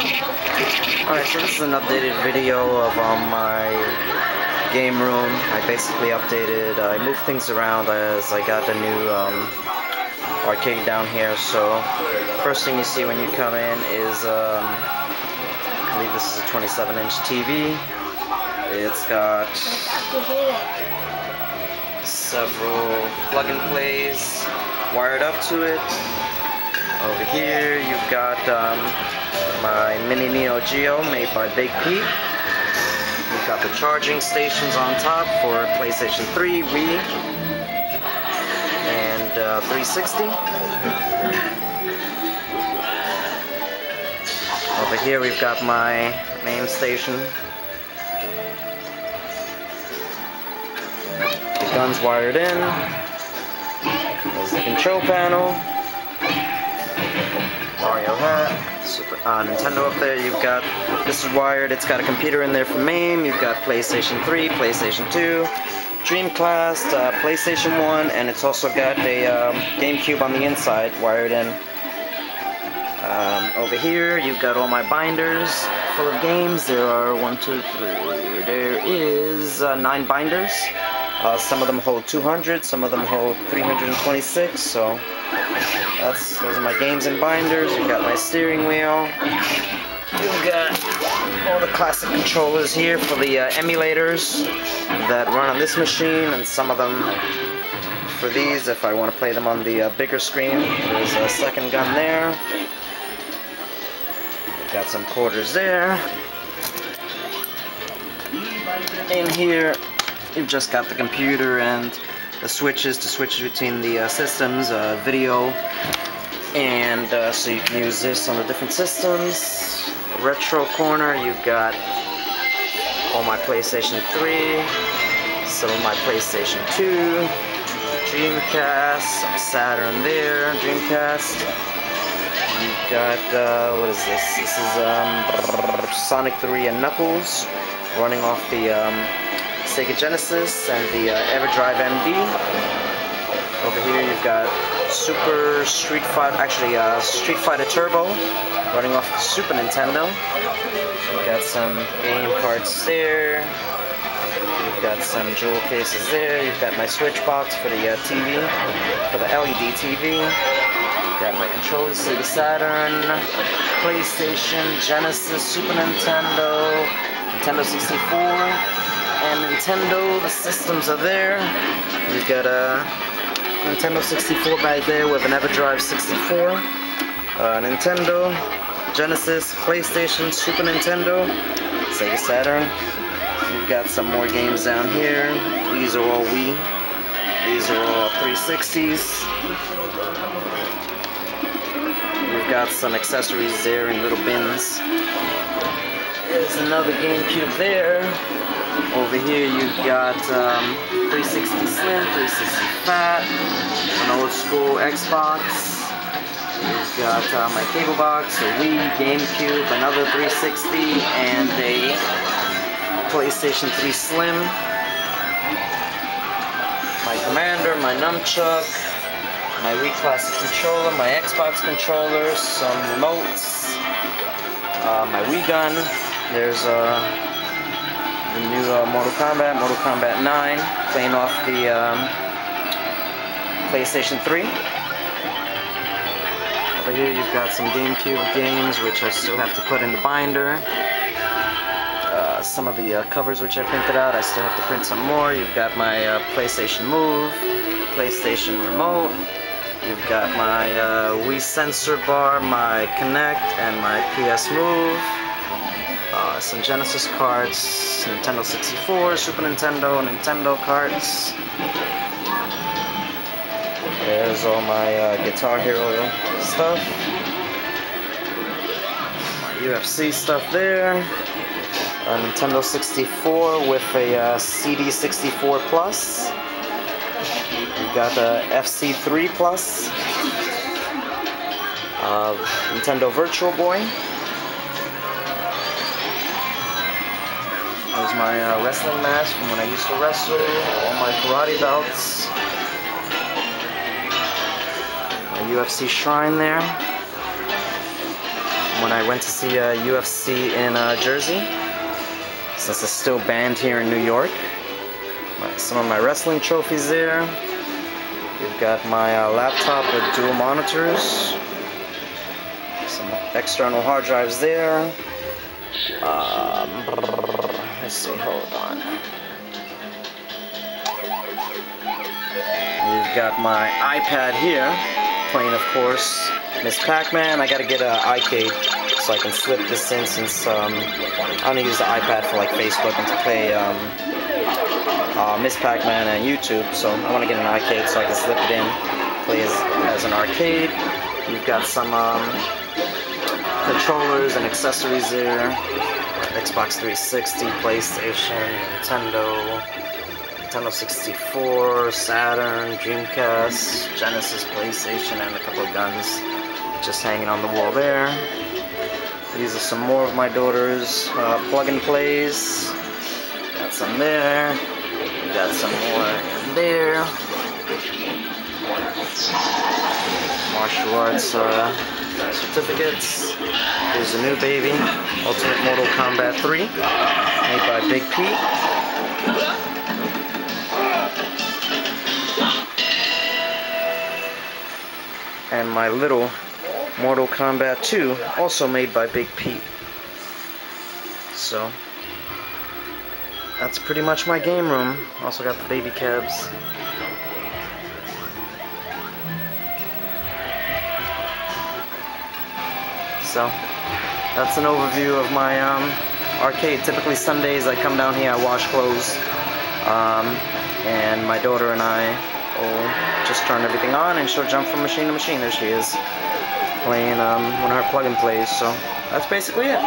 Alright, so this is an updated video of my game room. I basically updated, I moved things around as I got the new arcade down here. So first thing you see when you come in is, I believe this is a 27-inch TV. It's got several plug-and-plays wired up to it. Over here you've got my mini Neo Geo made by Big Pete. We've got the charging stations on top for PlayStation 3, Wii, and 360. Over here we've got my main station. The gun's wired in. There's the control panel. Mario hat. Nintendo up there. You've got, this is wired, it's got a computer in there for MAME. You've got PlayStation 3, PlayStation 2, Dreamcast, PlayStation 1, and it's also got a GameCube on the inside wired in. Over here you've got all my binders full of games. There are 1, 2, 3, there is 9 binders. Some of them hold 200, some of them hold 326, so those are my games and binders. You've got my steering wheel. You've got all the classic controllers here for the emulators that run on this machine, and some of them for these if I want to play them on the bigger screen. There's a second gun there. You've got some quarters there. In here you've just got the computer and the switches to switch between the systems, video, and so you can use this on the different systems. Retro corner, you've got all my PlayStation 3, some of my PlayStation 2, Dreamcast, some Saturn there, Dreamcast. You've got, what is this? This is Sonic 3 and Knuckles running off the Sega Genesis and the EverDrive MD. Over here you've got Super Street Fighter, actually Street Fighter Turbo running off the Super Nintendo. You've got some game carts there. You've got some jewel cases there. You've got my switch box for the TV, for the LED TV. You've got my controllers, Sega Saturn, PlayStation, Genesis, Super Nintendo, Nintendo 64, and Nintendo. The systems are there. You've got a Nintendo 64 back there with an EverDrive 64, Nintendo, Genesis, PlayStation, Super Nintendo, Sega Saturn. We've got some more games down here. These are all Wii. These are all 360s. We've got some accessories there in little bins. There's another GameCube there. Over here you've got 360 Slim, 360 Fat, an old school Xbox. You've got my cable box, a Wii, GameCube, another 360, and a PlayStation 3 Slim. My Commander, my Nunchuck, my Wii Classic controller, my Xbox controller, some remotes, my Wii gun. There's the new Mortal Kombat 9, playing off the PlayStation 3. Over here you've got some GameCube games which I still have to put in the binder. Some of the covers which I printed out, I still have to print some more. You've got my PlayStation Move, PlayStation Remote. You've got my Wii sensor bar, my Kinect, and my PS Move. Some Genesis carts, Nintendo 64, Super Nintendo, Nintendo carts. There's all my Guitar Hero stuff. My UFC stuff there. A Nintendo 64 with a CD64 Plus. We've got a FC3 Plus. Nintendo Virtual Boy. There's my wrestling mask from when I used to wrestle, all my karate belts, my UFC shrine there, when I went to see UFC in Jersey, since it's still banned here in New York. Some of my wrestling trophies there. We've got my laptop with dual monitors. Some external hard drives there. Let's see, hold on. We've got my iPad here, playing, of course, Miss Pac-Man. I gotta get an iCade so I can slip this in, since I only use the iPad for like Facebook and to play Miss Pac-Man and YouTube. So I want to get an iCade so I can slip it in, play as an arcade. We've got some controllers and accessories there. Xbox 360, PlayStation, Nintendo 64, Saturn, Dreamcast, Genesis, PlayStation, and a couple of guns just hanging on the wall there. These are some more of my daughter's plug and plays. Got some there. Got some more in there. Martial arts certificates. Here's a new baby, Ultimate Mortal Kombat 3, made by Big Pete. And my little Mortal Kombat 2, also made by Big Pete. So that's pretty much my game room. Also got the baby cabs. So that's an overview of my arcade. Typically Sundays I come down here, I wash clothes, and my daughter and I will just turn everything on, and she'll jump from machine to machine. There she is, playing one of her plug and plays. So that's basically it.